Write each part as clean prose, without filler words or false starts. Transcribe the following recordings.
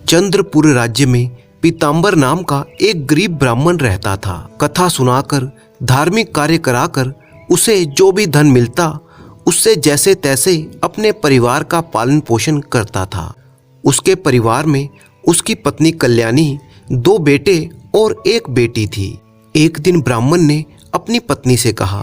चंद्रपुर राज्य में पीताम्बर नाम का एक गरीब ब्राह्मण रहता था। कथा सुनाकर, धार्मिक कार्य कराकर उसे जो भी धन मिलता उससे जैसे तैसे अपने परिवार का पालन पोषण करता था। उसके परिवार में उसकी पत्नी कल्याणी, 2 बेटे और 1 बेटी थी। एक दिन ब्राह्मण ने अपनी पत्नी से कहा,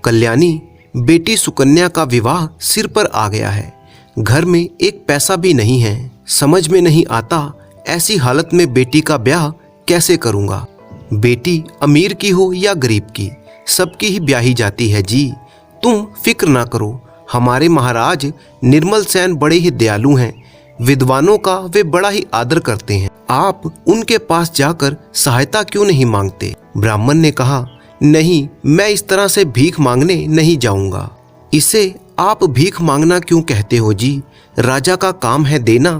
कल्याणी, बेटी सुकन्या का विवाह सिर पर आ गया है। घर में एक पैसा भी नहीं है। समझ में नहीं आता ऐसी हालत में बेटी का ब्याह कैसे करूंगा। बेटी अमीर की हो या गरीब की, सबकी ही ब्याही जाती है जी। तुम फिक्र ना करो, हमारे महाराज निर्मल सेन बड़े ही दयालु हैं। विद्वानों का वे बड़ा ही आदर करते हैं। आप उनके पास जाकर सहायता क्यों नहीं मांगते। ब्राह्मण ने कहा, नहीं, मैं इस तरह से भीख मांगने नहीं जाऊंगा। इसे आप भीख मांगना क्यों कहते हो जी। राजा का काम है देना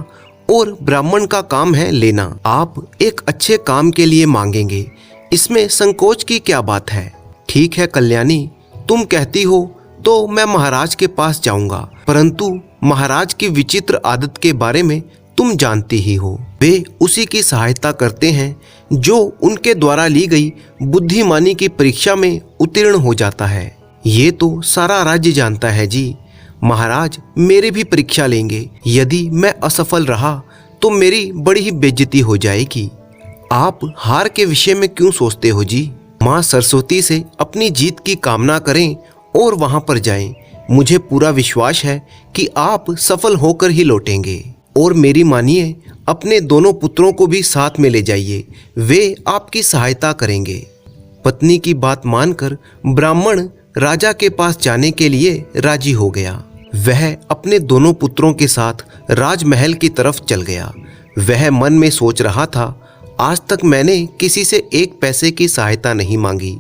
और ब्राह्मण का काम है लेना। आप एक अच्छे काम के लिए मांगेंगे, इसमें संकोच की क्या बात है। ठीक है कल्याणी, तुम कहती हो तो मैं महाराज के पास जाऊंगा, परंतु महाराज की विचित्र आदत के बारे में तुम जानती ही हो। वे उसी की सहायता करते हैं जो उनके द्वारा ली गई बुद्धिमानी की परीक्षा में उत्तीर्ण हो जाता है। ये तो सारा राज्य जानता है जी। महाराज मेरी भी परीक्षा लेंगे। यदि मैं असफल रहा तो मेरी बड़ी ही बेइज्जती हो जाएगी। आप हार के विषय में क्यों सोचते हो जी। माँ सरस्वती से अपनी जीत की कामना करें और वहां पर जाएं। मुझे पूरा विश्वास है कि आप सफल होकर ही लौटेंगे। और मेरी मानिए, अपने दोनों पुत्रों को भी साथ में ले जाइए, वे आपकी सहायता करेंगे। पत्नी की बात मानकर ब्राह्मण राजा के पास जाने के लिए राजी हो गया। वह अपने दोनों पुत्रों के साथ राजमहल की तरफ चल गया। वह मन में सोच रहा था, आज तक मैंने किसी से 1 पैसे की सहायता नहीं मांगी।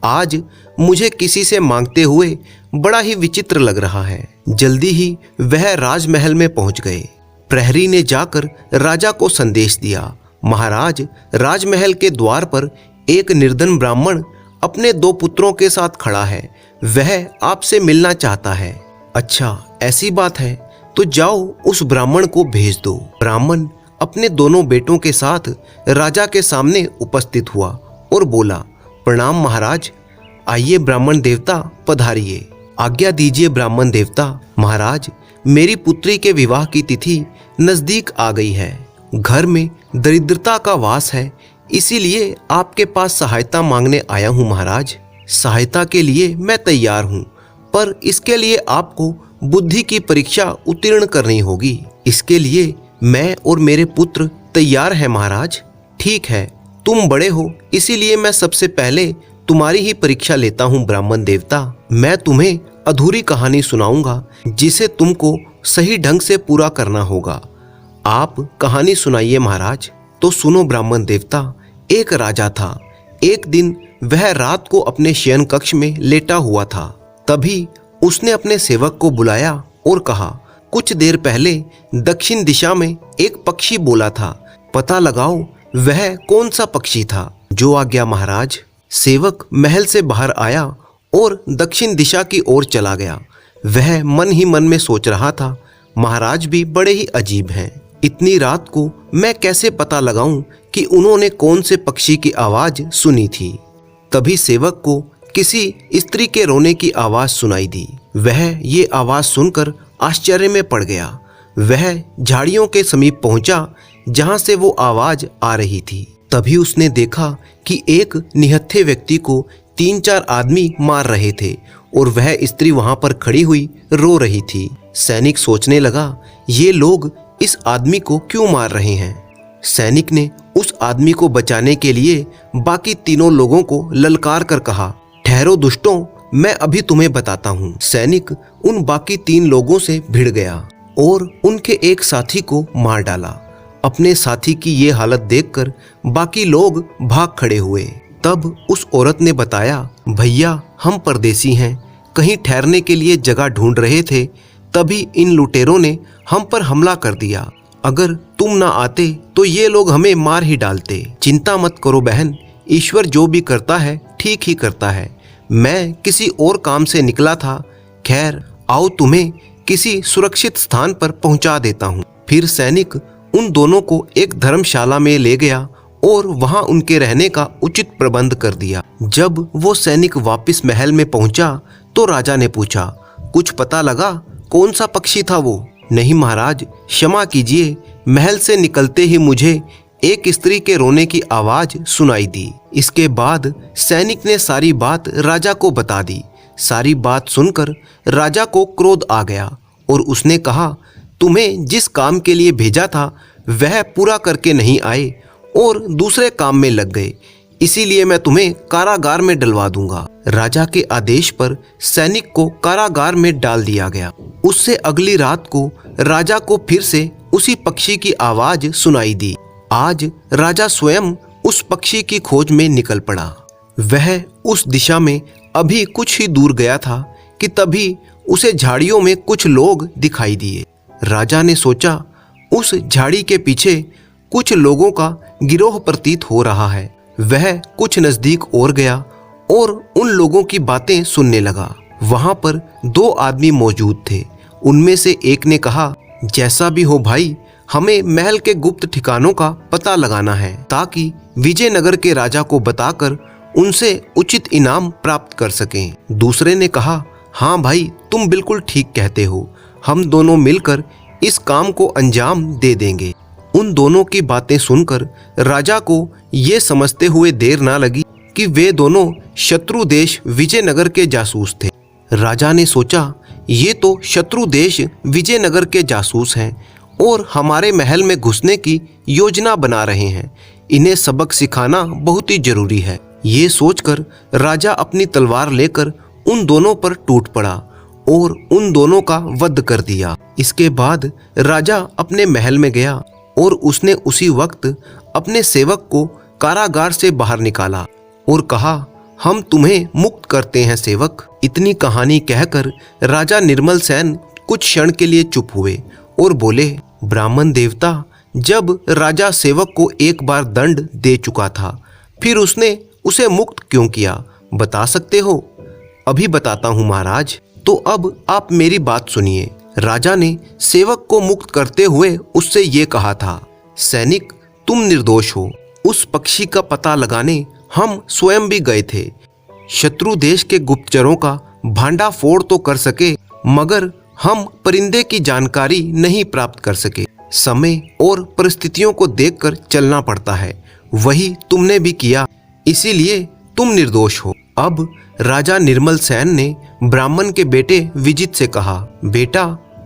आज मुझे किसी से मांगते हुए बड़ा ही विचित्र लग रहा है। जल्दी ही वह राजमहल में पहुंच गए। प्रहरी ने जाकर राजा को संदेश दिया, महाराज, राजमहल के द्वार पर एक निर्धन ब्राह्मण अपने 2 पुत्रों के साथ खड़ा है। वह आपसे मिलना चाहता है। अच्छा, ऐसी बात है तो जाओ उस ब्राह्मण को भेज दो। ब्राह्मण अपने दोनों बेटों के साथ राजा के सामने उपस्थित हुआ और बोला, प्रणाम महाराज। आइए ब्राह्मण देवता, पधारिए। आज्ञा दीजिए ब्राह्मण देवता। महाराज, मेरी पुत्री के विवाह की तिथि नजदीक आ गई है। घर में दरिद्रता का वास है, इसीलिए आपके पास सहायता मांगने आया हूँ महाराज। सहायता के लिए मैं तैयार हूँ, पर इसके लिए आपको बुद्धि की परीक्षा उत्तीर्ण करनी होगी। इसके लिए मैं और मेरे पुत्र तैयार हैं महाराज। ठीक है, तुम बड़े हो, इसीलिए मैं सबसे पहले तुम्हारी ही परीक्षा लेता हूँ ब्राह्मण देवता। मैं तुम्हें अधूरी कहानी सुनाऊंगा जिसे तुमको सही ढंग से पूरा करना होगा। आप कहानी सुनाइए महाराज। तो सुनो ब्राह्मण देवता। एक राजा था। एक दिन वह रात को अपने शयन कक्ष में लेटा हुआ था। तभी उसने अपने सेवक को बुलाया और कहा, कुछ देर पहले दक्षिण दिशा में एक पक्षी बोला था, पता लगाओ वह कौन सा पक्षी था। जो आज्ञा महाराज। सेवक महल से बाहर आया और दक्षिण दिशा की ओर चला गया। वह मन ही मन में सोच रहा था, महाराज भी बड़े ही अजीब हैं। इतनी रात को मैं कैसे पता लगाऊं कि उन्होंने कौन से पक्षी की आवाज सुनी थी। तभी सेवक को किसी स्त्री के रोने की आवाज सुनाई दी। वह ये आवाज सुनकर आश्चर्य में पड़ गया। वह झाड़ियों के समीप पहुंचा जहां से वो आवाज आ रही थी। तभी उसने देखा कि एक निहत्थे व्यक्ति को 3-4 आदमी मार रहे थे और वह स्त्री वहां पर खड़ी हुई रो रही थी। सैनिक सोचने लगा, ये लोग इस आदमी को क्यों मार रहे हैं। सैनिक ने उस आदमी को बचाने के लिए बाकी तीनों लोगों को ललकार कर कहा, ठहरो दुष्टों, मैं अभी तुम्हें बताता हूँ। सैनिक उन बाकी 3 लोगों से भिड़ गया और उनके एक साथी को मार डाला। अपने साथी की ये हालत देखकर बाकी लोग भाग खड़े हुए। तब उस औरत ने बताया, भैया हम परदेसी हैं, कहीं ठहरने के लिए जगह ढूंढ रहे थे, तभी इन लुटेरों ने हम पर हमला कर दिया। अगर तुम ना आते तो ये लोग हमें मार ही डालते। चिंता मत करो बहन, ईश्वर जो भी करता है ठीक ही करता है। मैं किसी और काम से निकला था। खैर आओ, तुम्हें किसी सुरक्षित स्थान पर पहुंचा देता हूं। फिर सैनिक उन दोनों को एक धर्मशाला में ले गया और वहां उनके रहने का उचित प्रबंध कर दिया। जब वो सैनिक वापस महल में पहुंचा तो राजा ने पूछा, कुछ पता लगा कौन सा पक्षी था वो? नहीं महाराज, क्षमा कीजिए, महल से निकलते ही मुझे एक स्त्री के रोने की आवाज सुनाई दी। इसके बाद सैनिक ने सारी बात राजा को बता दी। सारी बात सुनकर राजा को क्रोध आ गया और उसने कहा, तुम्हें जिस काम के लिए भेजा था वह पूरा करके नहीं आए और दूसरे काम में लग गए, इसीलिए मैं तुम्हें कारागार में डलवा दूंगा। राजा के आदेश पर सैनिक को कारागार में डाल दिया गया। उससे अगली रात को राजा को फिर से उसी पक्षी की आवाज सुनाई दी। आज राजा स्वयं उस पक्षी की खोज में निकल पड़ा। वह उस दिशा में अभी कुछ ही दूर गया था कि तभी उसे झाड़ियों में कुछ लोग दिखाई दिए। राजा ने सोचा, उस झाड़ी के पीछे कुछ लोगों का गिरोह प्रतीत हो रहा है। वह कुछ नजदीक और गया और उन लोगों की बातें सुनने लगा। वहां पर दो आदमी मौजूद थे। उनमें से एक ने कहा, जैसा भी हो भाई, हमें महल के गुप्त ठिकानों का पता लगाना है ताकि विजयनगर के राजा को बताकर उनसे उचित इनाम प्राप्त कर सकें। दूसरे ने कहा, हाँ भाई, तुम बिल्कुल ठीक कहते हो, हम दोनों मिलकर इस काम को अंजाम दे देंगे। उन दोनों की बातें सुनकर राजा को ये समझते हुए देर ना लगी कि वे दोनों शत्रु देश विजयनगर के जासूस थे। राजा ने सोचा, ये तो शत्रु देश विजयनगर के जासूस हैं और हमारे महल में घुसने की योजना बना रहे हैं। इन्हें सबक सिखाना बहुत ही जरूरी है। ये सोचकर राजा अपनी तलवार लेकर उन दोनों पर टूट पड़ा और उन दोनों का वध कर दिया। इसके बाद राजा अपने महल में गया और उसने उसी वक्त अपने सेवक को कारागार से बाहर निकाला और कहा, हम तुम्हें मुक्त करते हैं सेवक। इतनी कहानी कहकर राजा निर्मल सेन कुछ क्षण के लिए चुप हुए और बोले, ब्राह्मण देवता, जब राजा सेवक को एक बार दंड दे चुका था, फिर उसने उसे मुक्त क्यों किया, बता सकते हो? अभी बताता हूँ महाराज। तो अब आप मेरी बात सुनिए। राजा ने सेवक को मुक्त करते हुए उससे ये कहा था, सैनिक, तुम निर्दोष हो। उस पक्षी का पता लगाने हम स्वयं भी गए थे। शत्रु देश के गुप्तचरों का भांडा फोड़ तो कर सके, मगर हम परिंदे की जानकारी नहीं प्राप्त कर सके। समय और परिस्थितियों को देखकर चलना पड़ता है। वही तुमने भी किया, इसीलिए तुम निर्दोष हो। अब राजा निर्मल सेन ने ब्राह्मण के बेटे विजित से कहा, बेटा,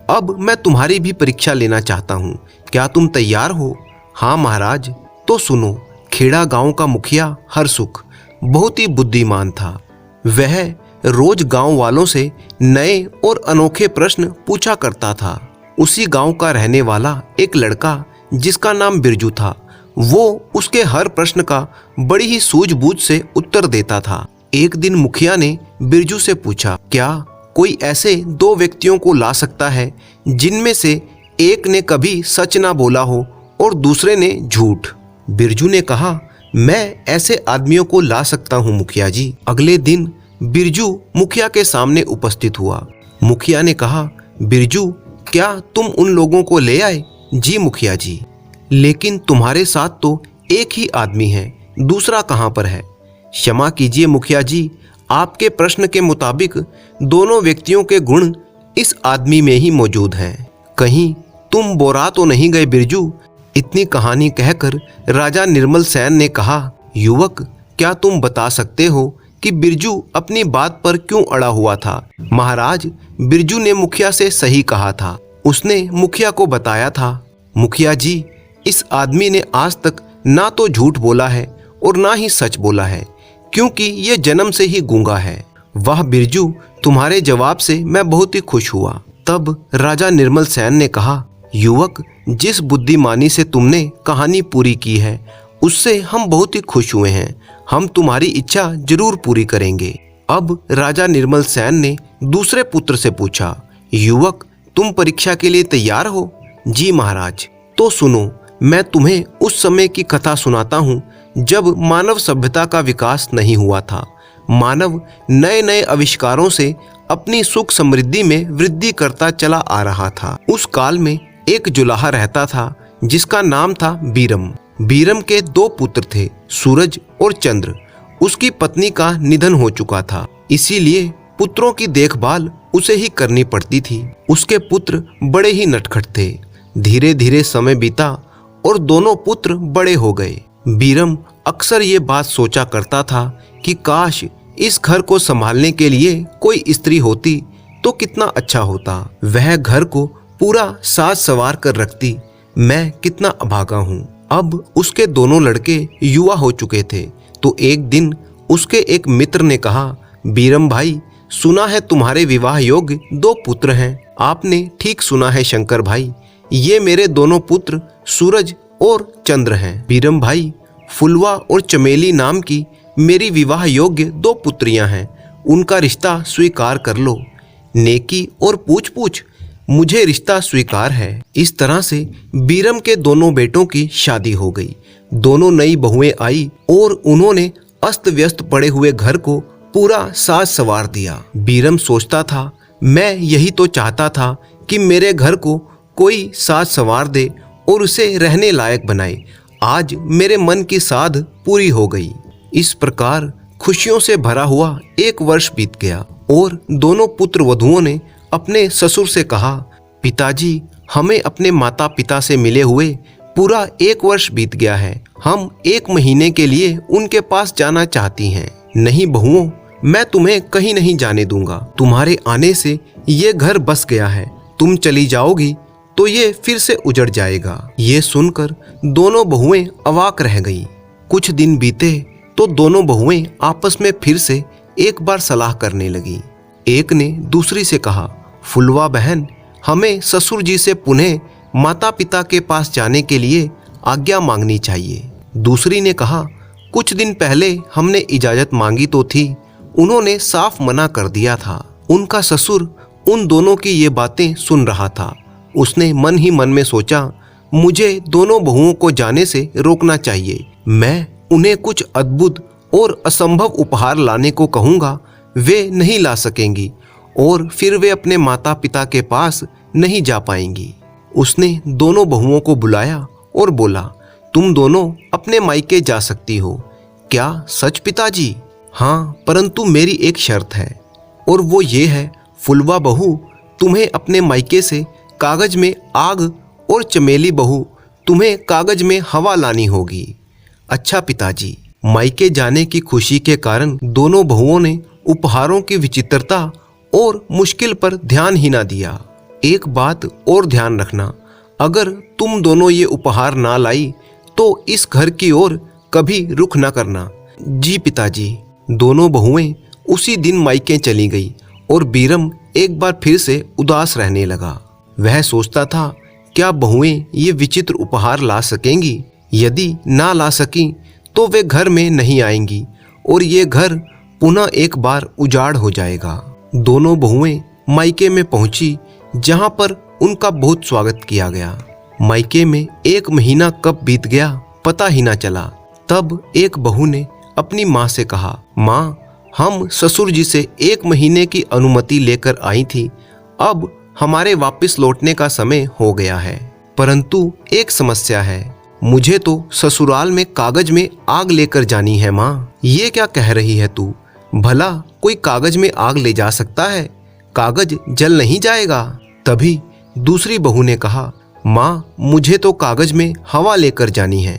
अब मैं तुम्हारी भी परीक्षा लेना चाहता हूँ, क्या तुम तैयार हो? हाँ महाराज। तो सुनो। खेड़ा गांव का मुखिया हरसुख बहुत ही बुद्धिमान था। वह रोज गांव वालों से नए और अनोखे प्रश्न पूछा करता था। उसी गांव का रहने वाला एक लड़का जिसका नाम बिरजू था, वो उसके हर प्रश्न का बड़ी ही सूझबूझ से उत्तर देता था। एक दिन मुखिया ने बिरजू से पूछा, क्या कोई ऐसे दो व्यक्तियों को ला सकता है जिनमें से एक ने कभी सच ना बोला हो और दूसरे ने झूठ? बिरजू ने कहा, मैं ऐसे आदमियों को ला सकता हूँ मुखिया जी। अगले दिन बिरजू मुखिया के सामने उपस्थित हुआ। मुखिया ने कहा, बिरजू, क्या तुम उन लोगों को ले आए? जी मुखिया जी। लेकिन तुम्हारे साथ तो एक ही आदमी है, दूसरा कहाँ पर है? क्षमा कीजिए मुखिया जी, आपके प्रश्न के मुताबिक दोनों व्यक्तियों के गुण इस आदमी में ही मौजूद हैं। कहीं तुम बोरा तो नहीं गए बिरजू? इतनी कहानी कहकर राजा निर्मल सेन ने कहा, युवक, क्या तुम बता सकते हो कि बिरजू अपनी बात पर क्यों अड़ा हुआ था? महाराज, बिरजू ने मुखिया से सही कहा था। उसने मुखिया को बताया था, मुखिया जी, इस आदमी ने आज तक ना तो झूठ बोला है और ना ही सच बोला है, क्योंकि ये जन्म से ही गूंगा है। वाह बिरजू, तुम्हारे जवाब से मैं बहुत ही खुश हुआ। तब राजा निर्मल सेन ने कहा, युवक, जिस बुद्धिमानी से तुमने कहानी पूरी की है उससे हम बहुत ही खुश हुए हैं। हम तुम्हारी इच्छा जरूर पूरी करेंगे। अब राजा निर्मल सेन ने दूसरे पुत्र से पूछा, युवक, तुम परीक्षा के लिए तैयार हो? जी महाराज। तो सुनो, मैं तुम्हें उस समय की कथा सुनाता हूँ जब मानव सभ्यता का विकास नहीं हुआ था। मानव नए नए आविष्कारों से अपनी सुख समृद्धि में वृद्धि करता चला आ रहा था। उस काल में एक जुलाहा रहता था जिसका नाम था बीरम। बीरम के 2 पुत्र थे, सूरज और चंद्र। उसकी पत्नी का निधन हो चुका था, इसीलिए पुत्रों की देखभाल उसे ही करनी पड़ती थी। उसके पुत्र बड़े ही नटखट थे। धीरे धीरे समय बीता और दोनों पुत्र बड़े हो गए। बीरम अक्सर ये बात सोचा करता था कि काश इस घर को संभालने के लिए कोई स्त्री होती तो कितना अच्छा होता। वह घर को पूरा साज संवार कर रखती। मैं कितना अभागा हूँ। अब उसके दोनों लड़के युवा हो चुके थे, तो एक दिन उसके एक मित्र ने कहा, बीरम भाई, सुना है तुम्हारे विवाह योग्य 2 पुत्र हैं। आपने ठीक सुना है शंकर भाई, ये मेरे दोनों पुत्र सूरज और चंद्र हैं। बीरम भाई, फुलवा और चमेली नाम की मेरी विवाह योग्य 2 पुत्रियां हैं। उनका रिश्ता स्वीकार कर लो। नेकी और पूछ पूछ, मुझे रिश्ता स्वीकार है। इस तरह से बीरम के दोनों बेटों की शादी हो गई। दोनों नई बहुएं आई और उन्होंने अस्त व्यस्त पड़े हुए घर को पूरा साज संवार दिया। बीरम सोचता था, मैं यही तो चाहता था कि मेरे घर को कोई साज संवार दे और उसे रहने लायक बनाए। आज मेरे मन की साध पूरी हो गई। इस प्रकार खुशियों से भरा हुआ 1 वर्ष बीत गया और दोनों पुत्र वधुओं ने अपने ससुर से कहा, पिताजी, हमें अपने माता पिता से मिले हुए पूरा 1 वर्ष बीत गया है। हम 1 महीने के लिए उनके पास जाना चाहती हैं। नहीं बहुओं, मैं तुम्हें कहीं नहीं जाने दूंगा। तुम्हारे आने से ये घर बस गया है। तुम चली जाओगी तो ये फिर से उजड़ जाएगा। ये सुनकर दोनों बहुएं अवाक रह गईं। कुछ दिन बीते तो दोनों बहुएं आपस में फिर से एक बार सलाह करने लगीं। एक ने दूसरी से कहा, फुलवा बहन, हमें ससुर जी से पुनः माता पिता के पास जाने के लिए आज्ञा मांगनी चाहिए। दूसरी ने कहा, कुछ दिन पहले हमने इजाजत मांगी तो थी, उन्होंने साफ मना कर दिया था। उनका ससुर उन दोनों की ये बातें सुन रहा था। उसने मन ही मन में सोचा, मुझे दोनों बहुओं को जाने से रोकना चाहिए। मैं उन्हें कुछ अद्भुत और असंभव उपहार लाने को कहूँगा, वे नहीं ला सकेंगी और फिर वे अपने माता पिता के पास नहीं जा पाएंगी। उसने दोनों बहुओं को बुलाया और बोला, तुम दोनों अपने मायके जा सकती हो। क्या सच पिताजी? हाँ, परंतु मेरी एक शर्त है और वो ये है, फुलवा बहू, तुम्हें अपने मायके से कागज में आग और चमेली बहू, तुम्हें कागज में हवा लानी होगी। अच्छा पिताजी। मायके जाने की खुशी के कारण दोनों बहुओं ने उपहारों की विचित्रता और मुश्किल पर ध्यान ही ना दिया। एक बात और ध्यान रखना, अगर तुम दोनों ये उपहार ना लाई तो इस घर की ओर कभी रुख ना करना। जी पिताजी। दोनों बहुएं उसी दिन मायके चली गई और बीरम एक बार फिर से उदास रहने लगा। वह सोचता था, क्या बहुएं ये विचित्र उपहार ला सकेंगी? यदि ना ला सकी तो वे घर में नहीं आएंगी और ये घर पुनः एक बार उजाड़ हो जाएगा। दोनों बहुएं मायके में पहुंची, जहां पर उनका बहुत स्वागत किया गया। मायके में 1 महीना कब बीत गया पता ही ना चला। तब एक बहू ने अपनी माँ से कहा, माँ, हम ससुर जी से 1 महीने की अनुमति लेकर आई थी। अब हमारे वापस लौटने का समय हो गया है, परंतु एक समस्या है। मुझे तो ससुराल में कागज में आग लेकर जानी है। माँ, ये क्या कह रही है तू? भला कोई कागज में आग ले जा सकता है? कागज जल नहीं जाएगा। तभी दूसरी बहू ने कहा, माँ, मुझे तो कागज में हवा लेकर जानी है।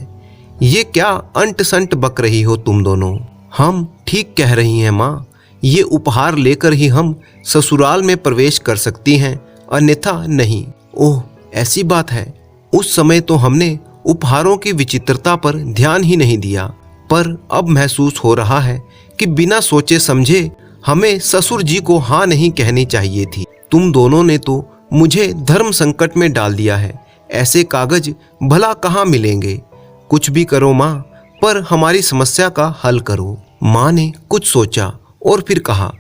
ये क्या अंट संट बक रही हो तुम दोनों? हम ठीक कह रही हैं माँ, ये उपहार लेकर ही हम ससुराल में प्रवेश कर सकती हैं, अन्यथा नहीं। ओह, ऐसी बात है। उस समय तो हमने उपहारों की विचित्रता पर ध्यान ही नहीं दिया, पर अब महसूस हो रहा है कि बिना सोचे समझे हमें ससुर जी को हाँ नहीं कहनी चाहिए थी। तुम दोनों ने तो मुझे धर्म संकट में डाल दिया है। ऐसे कागज भला कहाँ मिलेंगे? कुछ भी करो माँ, पर हमारी समस्या का हल करो। माँ ने कुछ सोचा और फिर कहा,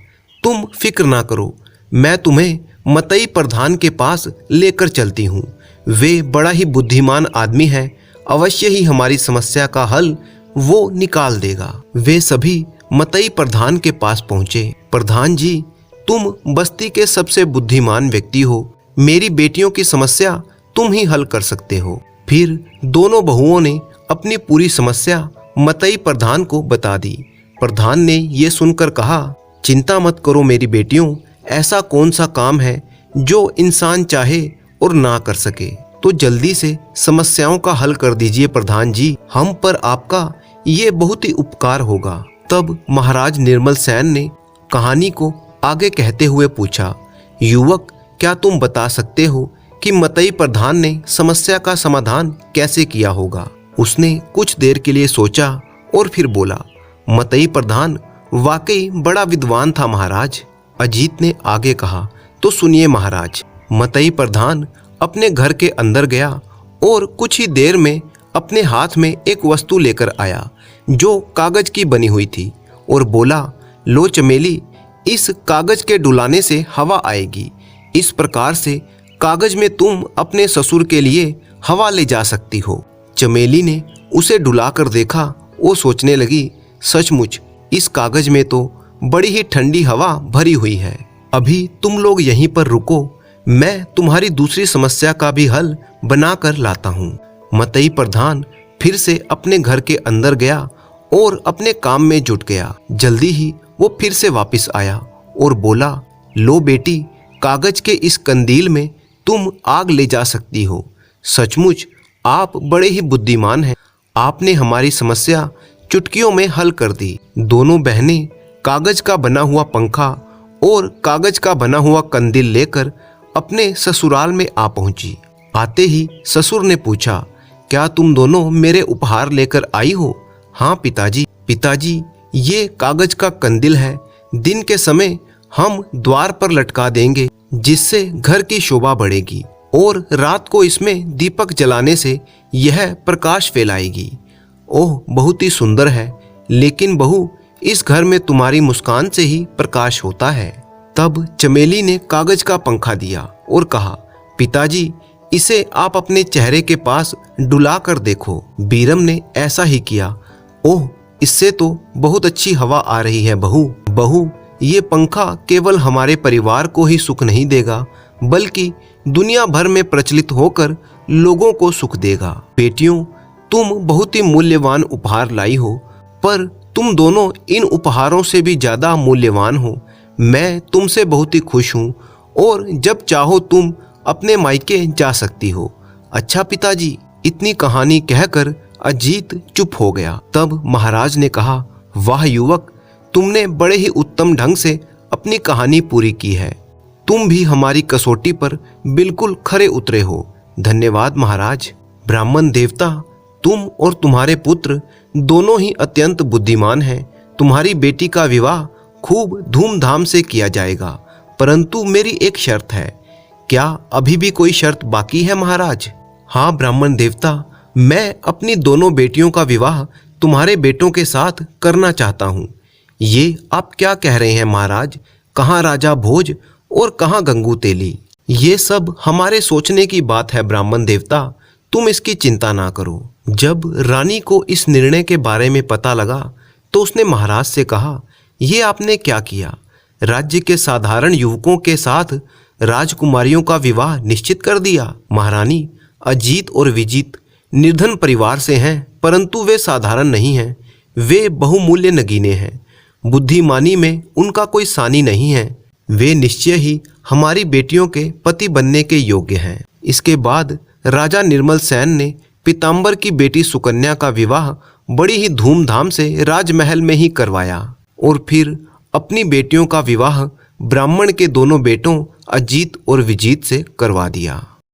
तुम फिक्र ना करो, मैं तुम्हें मतई प्रधान के पास लेकर चलती हूँ। वे बड़ा ही बुद्धिमान आदमी है, अवश्य ही हमारी समस्या का हल वो निकाल देगा। वे सभी मतई प्रधान के पास पहुँचे। प्रधान जी, तुम बस्ती के सबसे बुद्धिमान व्यक्ति हो, मेरी बेटियों की समस्या तुम ही हल कर सकते हो। फिर दोनों बहुओं ने अपनी पूरी समस्या मतई प्रधान को बता दी। प्रधान ने ये सुनकर कहा, चिंता मत करो मेरी बेटियों, ऐसा कौन सा काम है जो इंसान चाहे और ना कर सके। तो जल्दी से समस्याओं का हल कर दीजिए प्रधान जी, हम पर आपका ये बहुत ही उपकार होगा। तब महाराज निर्मल सेन ने कहानी को आगे कहते हुए पूछा, युवक क्या तुम बता सकते हो कि मतई प्रधान ने समस्या का समाधान कैसे किया होगा? उसने कुछ देर के लिए सोचा और फिर बोला, मतई प्रधान वाकई बड़ा विद्वान था महाराज। अजीत ने आगे कहा, तो सुनिए महाराज। मतई प्रधान अपने घर के अंदर गया और कुछ ही देर में अपने हाथ में एक वस्तु लेकर आया जो कागज की बनी हुई थी और बोला, लो चमेली, इस कागज के डुलाने से हवा आएगी। इस प्रकार से कागज में तुम अपने ससुर के लिए हवा ले जा सकती हो। चमेली ने उसे डुलाकर देखा और सोचने लगी, सचमुच इस कागज में तो बड़ी ही ठंडी हवा भरी हुई है। अभी तुम लोग यहीं पर रुको, मैं तुम्हारी दूसरी समस्या का भी हल बनाकर लाता हूँ। मतई प्रधान फिर से अपने घर के अंदर गया और अपने काम में जुट गया। जल्दी ही वो फिर से वापस आया और बोला, लो बेटी, कागज के इस कंदील में तुम आग ले जा सकती हो। सचमुच आप बड़े ही बुद्धिमान हैं, आपने हमारी समस्या चुटकियों में हल कर दी। दोनों बहनें कागज का बना हुआ पंखा और कागज का बना हुआ कंदील लेकर अपने ससुराल में आ पहुंची। आते ही ससुर ने पूछा, क्या तुम दोनों मेरे उपहार लेकर आई हो? हाँ पिताजी। पिताजी, ये कागज का कंदील है, दिन के समय हम द्वार पर लटका देंगे जिससे घर की शोभा बढ़ेगी और रात को इसमें दीपक जलाने से यह प्रकाश फैलाएगी। ओह, बहुत ही सुंदर है, लेकिन बहू, इस घर में तुम्हारी मुस्कान से ही प्रकाश होता है। तब चमेली ने कागज का पंखा दिया और कहा, पिताजी, इसे आप अपने चेहरे के पास डुला कर देखो। बीरम ने ऐसा ही किया। ओह, इससे तो बहुत अच्छी हवा आ रही है बहू। बहू, ये पंखा केवल हमारे परिवार को ही सुख नहीं देगा, बल्कि दुनिया भर में प्रचलित होकर लोगों को सुख देगा। बेटियों, तुम बहुत ही मूल्यवान उपहार लाई हो, पर तुम दोनों इन उपहारों से भी ज्यादा मूल्यवान हो। मैं तुमसे बहुत ही खुश हूँ और जब चाहो तुम अपने मायके जा सकती हो। अच्छा पिताजी। इतनी कहानी कहकर अजीत चुप हो गया। तब महाराज ने कहा, वाह युवक, तुमने बड़े ही उत्तम ढंग से अपनी कहानी पूरी की है। तुम भी हमारी कसौटी पर बिल्कुल खरे उतरे हो। धन्यवाद महाराज। ब्राह्मण देवता, तुम और तुम्हारे पुत्र दोनों ही अत्यंत बुद्धिमान हैं। तुम्हारी बेटी का विवाह खूब धूमधाम से किया जाएगा, परंतु मेरी एक शर्त है। क्या अभी भी कोई शर्त बाकी है महाराज? हाँ ब्राह्मण देवता, मैं अपनी दोनों बेटियों का विवाह तुम्हारे बेटों के साथ करना चाहता हूँ। ये आप क्या कह रहे हैं महाराज? कहाँ राजा भोज और कहाँ गंगू तेली? ये सब हमारे सोचने की बात है ब्राह्मण देवता, तुम इसकी चिंता ना करो। जब रानी को इस निर्णय के बारे में पता लगा तो उसने महाराज से कहा, ये आपने क्या किया? राज्य के साधारण युवकों के साथ राजकुमारियों का विवाह निश्चित कर दिया। महारानी, अजीत और विजीत निर्धन परिवार से हैं, परंतु वे साधारण नहीं हैं। वे बहुमूल्य नगीने हैं। बुद्धिमानी में उनका कोई सानी नहीं है। वे निश्चय ही हमारी बेटियों के पति बनने के योग्य हैं। इसके बाद राजा निर्मल सेन ने पीताम्बर की बेटी सुकन्या का विवाह बड़ी ही धूमधाम से राजमहल में ही करवाया और फिर अपनी बेटियों का विवाह ब्राह्मण के दोनों बेटों अजीत और विजीत से करवा दिया।